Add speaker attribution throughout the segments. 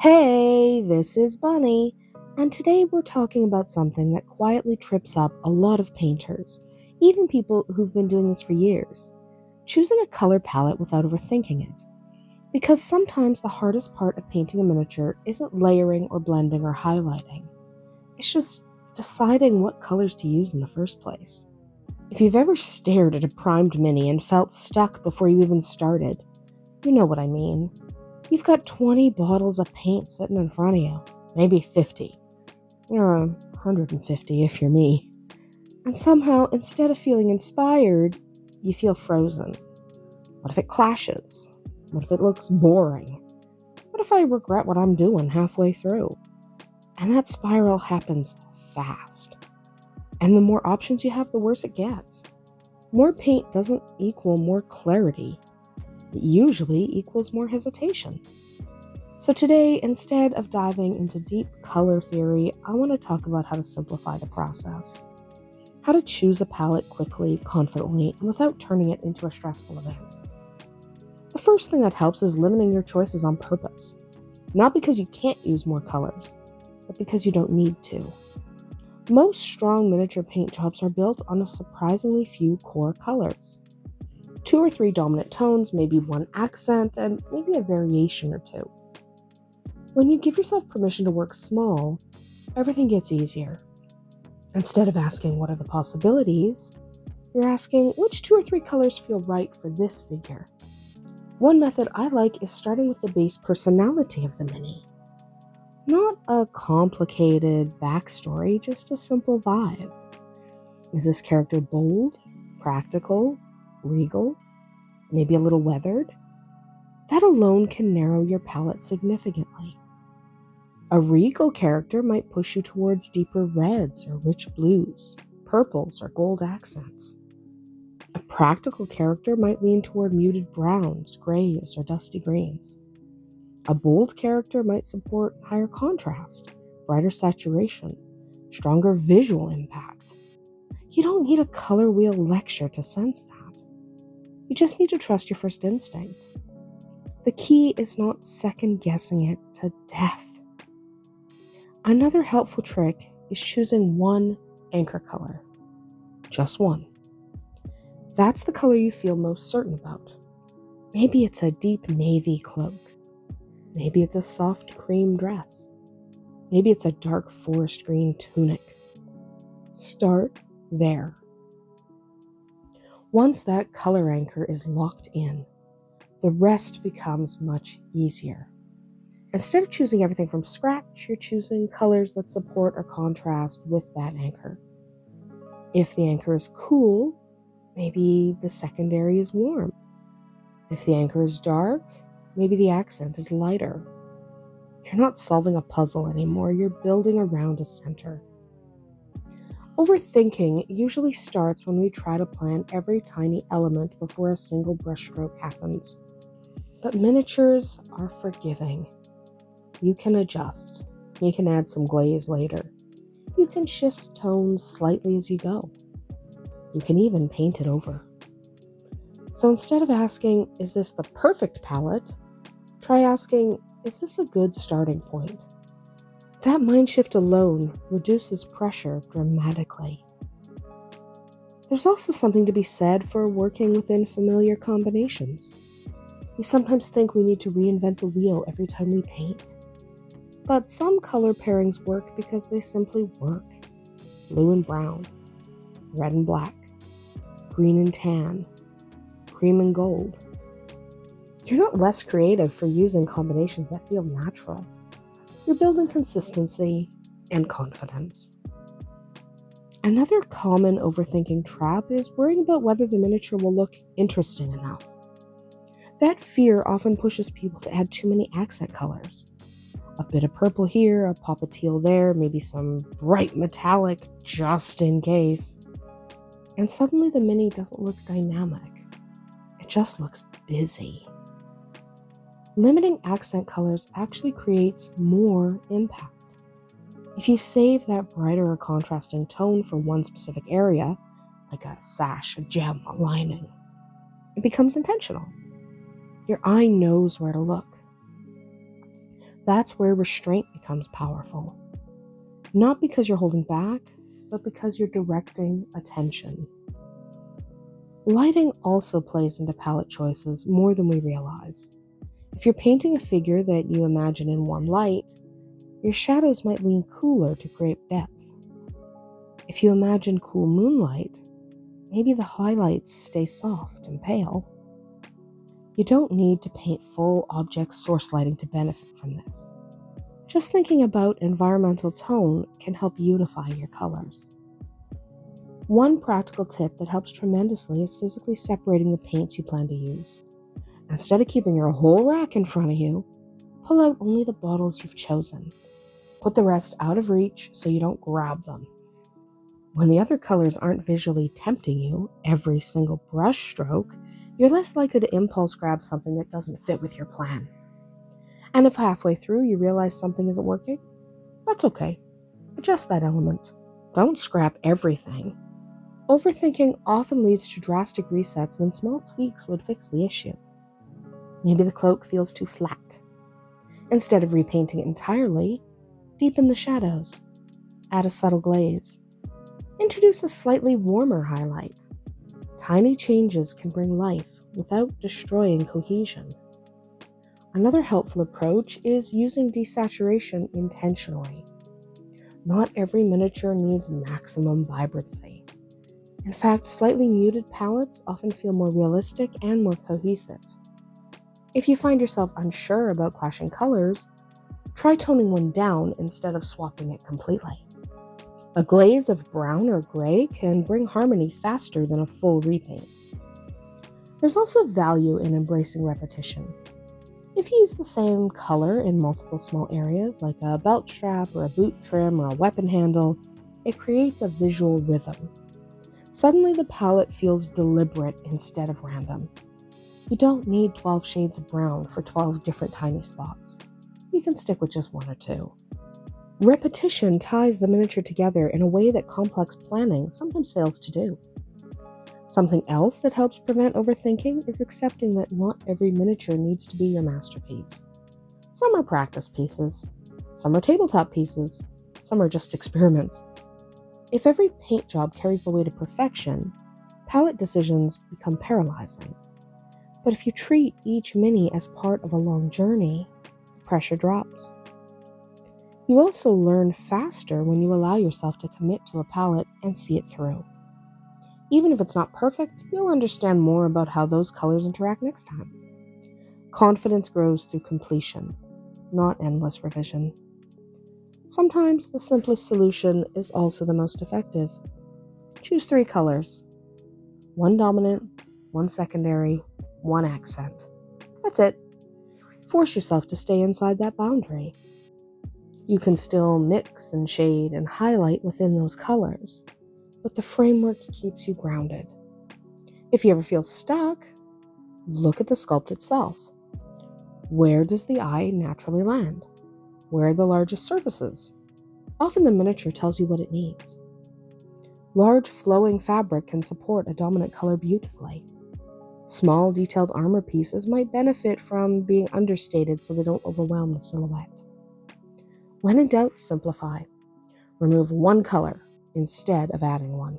Speaker 1: Hey, this is Bunny, and today we're talking about something that quietly trips up a lot of painters, even people who've been doing this for years: choosing a color palette without overthinking it. Because sometimes the hardest part of painting a miniature isn't layering or blending or highlighting, it's just deciding what colors to use in the first place. If you've ever stared at a primed mini and felt stuck before you even started, you know what I mean. You've got 20 bottles of paint sitting in front of you, maybe 50, or 150 if you're me. And somehow, instead of feeling inspired, you feel frozen. What if it clashes? What if it looks boring? What if I regret what I'm doing halfway through? And that spiral happens fast. And the more options you have, the worse it gets. More paint doesn't equal more clarity. It usually equals more hesitation. So today, instead of diving into deep color theory, I want to talk about how to simplify the process. How to choose a palette quickly, confidently, and without turning it into a stressful event. The first thing that helps is limiting your choices on purpose. Not because you can't use more colors, but because you don't need to. Most strong miniature paint jobs are built on a surprisingly few core colors. 2 or 3 dominant tones, maybe one accent, and maybe a variation or two. When you give yourself permission to work small, everything gets easier. Instead of asking what are the possibilities, you're asking which 2 or 3 colors feel right for this figure. One method I like is starting with the base personality of the mini. Not a complicated backstory, just a simple vibe. Is this character bold, practical, regal, maybe a little weathered? That alone can narrow your palette significantly. A regal character might push you towards deeper reds or rich blues, purples or gold accents. A practical character might lean toward muted browns, grays, or dusty greens. A bold character might support higher contrast, brighter saturation, stronger visual impact. You don't need a color wheel lecture to sense that. You just need to trust your first instinct. The key is not second-guessing it to death. Another helpful trick is choosing one anchor color. Just one. That's the color you feel most certain about. Maybe it's a deep navy cloak. Maybe it's a soft cream dress. Maybe it's a dark forest green tunic. Start there. Once that color anchor is locked in, the rest becomes much easier. Instead of choosing everything from scratch, you're choosing colors that support or contrast with that anchor. If the anchor is cool, maybe the secondary is warm. If the anchor is dark, maybe the accent is lighter. You're not solving a puzzle anymore, you're building around a center. Overthinking usually starts when we try to plan every tiny element before a single brushstroke happens. But miniatures are forgiving. You can adjust. You can add some glaze later. You can shift tones slightly as you go. You can even paint it over. So instead of asking, is this the perfect palette? Try asking, is this a good starting point? That mind shift alone reduces pressure dramatically. There's also something to be said for working within familiar combinations. We sometimes think we need to reinvent the wheel every time we paint. But some color pairings work because they simply work. Blue and brown, red and black, green and tan, cream and gold. You're not less creative for using combinations that feel natural. You're building consistency and confidence. Another common overthinking trap is worrying about whether the miniature will look interesting enough. That fear often pushes people to add too many accent colors. A bit of purple here, a pop of teal there, maybe some bright metallic just in case. And suddenly the mini doesn't look dynamic. It just looks busy. Limiting accent colors actually creates more impact. If you save that brighter or contrasting tone for one specific area, like a sash, a gem, a lining, it becomes intentional. Your eye knows where to look. That's where restraint becomes powerful. Not because you're holding back, but because you're directing attention. Lighting also plays into palette choices more than we realize. If you're painting a figure that you imagine in warm light, your shadows might lean cooler to create depth. If you imagine cool moonlight, maybe the highlights stay soft and pale. You don't need to paint full object source lighting to benefit from this. Just thinking about environmental tone can help unify your colors. One practical tip that helps tremendously is physically separating the paints you plan to use. Instead of keeping your whole rack in front of you, pull out only the bottles you've chosen. Put the rest out of reach so you don't grab them. When the other colors aren't visually tempting you every single brush stroke, you're less likely to impulse grab something that doesn't fit with your plan. And if halfway through you realize something isn't working, that's okay. Adjust that element. Don't scrap everything. Overthinking often leads to drastic resets when small tweaks would fix the issue. Maybe the cloak feels too flat. Instead of repainting it entirely, deepen the shadows. Add a subtle glaze. Introduce a slightly warmer highlight. Tiny changes can bring life without destroying cohesion. Another helpful approach is using desaturation intentionally. Not every miniature needs maximum vibrancy. In fact, slightly muted palettes often feel more realistic and more cohesive. If you find yourself unsure about clashing colors, try toning one down instead of swapping it completely. A glaze of brown or gray can bring harmony faster than a full repaint. There's also value in embracing repetition. If you use the same color in multiple small areas, like a belt strap or a boot trim or a weapon handle, it creates a visual rhythm. Suddenly the palette feels deliberate instead of random. You don't need 12 shades of brown for 12 different tiny spots. You can stick with just one or two. Repetition ties the miniature together in a way that complex planning sometimes fails to do. Something else that helps prevent overthinking is accepting that not every miniature needs to be your masterpiece. Some are practice pieces, some are tabletop pieces, some are just experiments. If every paint job carries the weight of perfection, palette decisions become paralyzing. But if you treat each mini as part of a long journey, pressure drops. You also learn faster when you allow yourself to commit to a palette and see it through. Even if it's not perfect, you'll understand more about how those colors interact next time. Confidence grows through completion, not endless revision. Sometimes the simplest solution is also the most effective. Choose 3 colors. One dominant, one secondary, one accent. That's it. Force yourself to stay inside that boundary. You can still mix and shade and highlight within those colors, but the framework keeps you grounded. If you ever feel stuck, look at the sculpt itself. Where does the eye naturally land? Where are the largest surfaces? Often the miniature tells you what it needs. Large flowing fabric can support a dominant color beautifully. Small detailed armor pieces might benefit from being understated so they don't overwhelm the silhouette. When in doubt, simplify. Remove one color instead of adding one.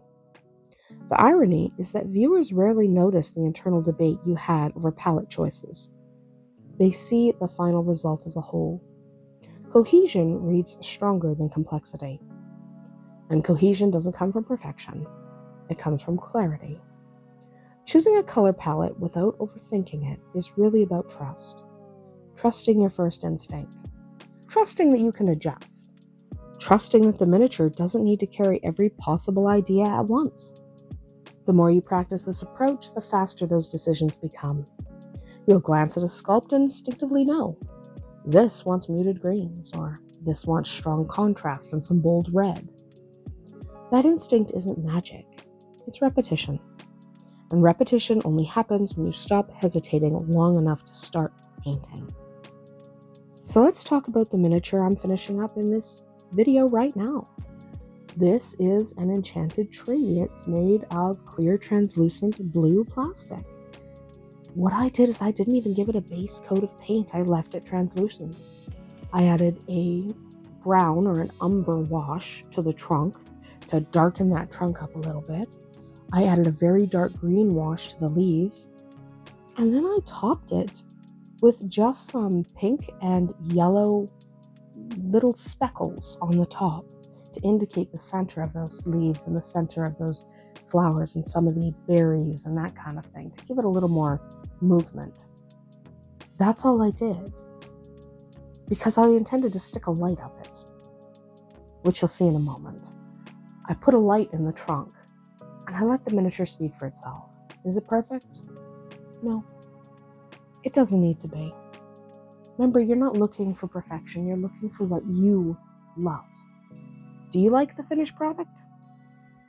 Speaker 1: The irony is that viewers rarely notice the internal debate you had over palette choices. They see the final result as a whole. Cohesion reads stronger than complexity. And cohesion doesn't come from perfection. It comes from clarity. Choosing a color palette without overthinking it is really about trust. Trusting your first instinct. Trusting that you can adjust. Trusting that the miniature doesn't need to carry every possible idea at once. The more you practice this approach, the faster those decisions become. You'll glance at a sculpt and instinctively know, this wants muted greens, or this wants strong contrast and some bold red. That instinct isn't magic, it's repetition. And repetition only happens when you stop hesitating long enough to start painting. So let's talk about the miniature I'm finishing up in this video right now. This is an enchanted tree. It's made of clear translucent blue plastic. What I did is I didn't even give it a base coat of paint. I left it translucent. I added a brown or an umber wash to the trunk to darken that trunk up a little bit. I added a very dark green wash to the leaves, and then I topped it with just some pink and yellow little speckles on the top to indicate the center of those leaves and the center of those flowers and some of the berries and that kind of thing, to give it a little more movement. That's all I did, because I intended to stick a light up it, which you'll see in a moment. I put a light in the trunk, and I let the miniature speak for itself. Is it perfect? No. It doesn't need to be. Remember, you're not looking for perfection, you're looking for what you love. Do you like the finished product?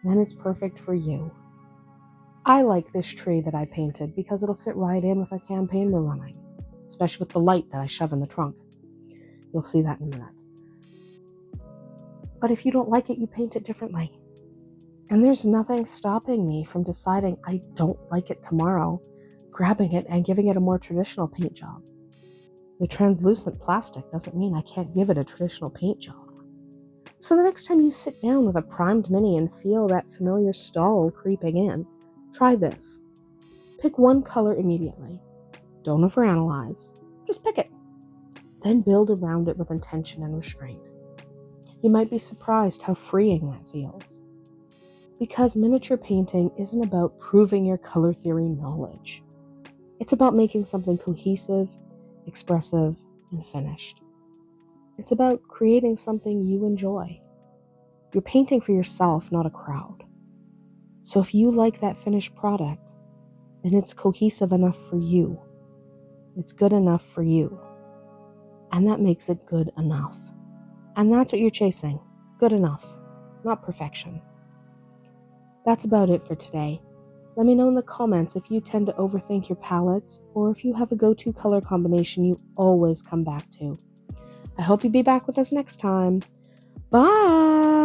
Speaker 1: Then it's perfect for you. I like this tree that I painted because it'll fit right in with a campaign we're running, especially with the light that I shove in the trunk. You'll see that in a minute. But if you don't like it, you paint it differently. And there's nothing stopping me from deciding I don't like it tomorrow, grabbing it and giving it a more traditional paint job. The translucent plastic doesn't mean I can't give it a traditional paint job. So the next time you sit down with a primed mini and feel that familiar stall creeping in, try this. Pick one color immediately. Don't overanalyze. Just pick it. Then build around it with intention and restraint. You might be surprised how freeing that feels. Because miniature painting isn't about proving your color theory knowledge. It's about making something cohesive, expressive, and finished. It's about creating something you enjoy. You're painting for yourself, not a crowd. So if you like that finished product, then it's cohesive enough for you. It's good enough for you. And that makes it good enough. And that's what you're chasing. Good enough, not perfection. That's about it for today. Let me know in the comments if you tend to overthink your palettes or if you have a go-to color combination you always come back to. I hope you'll be back with us next time. Bye!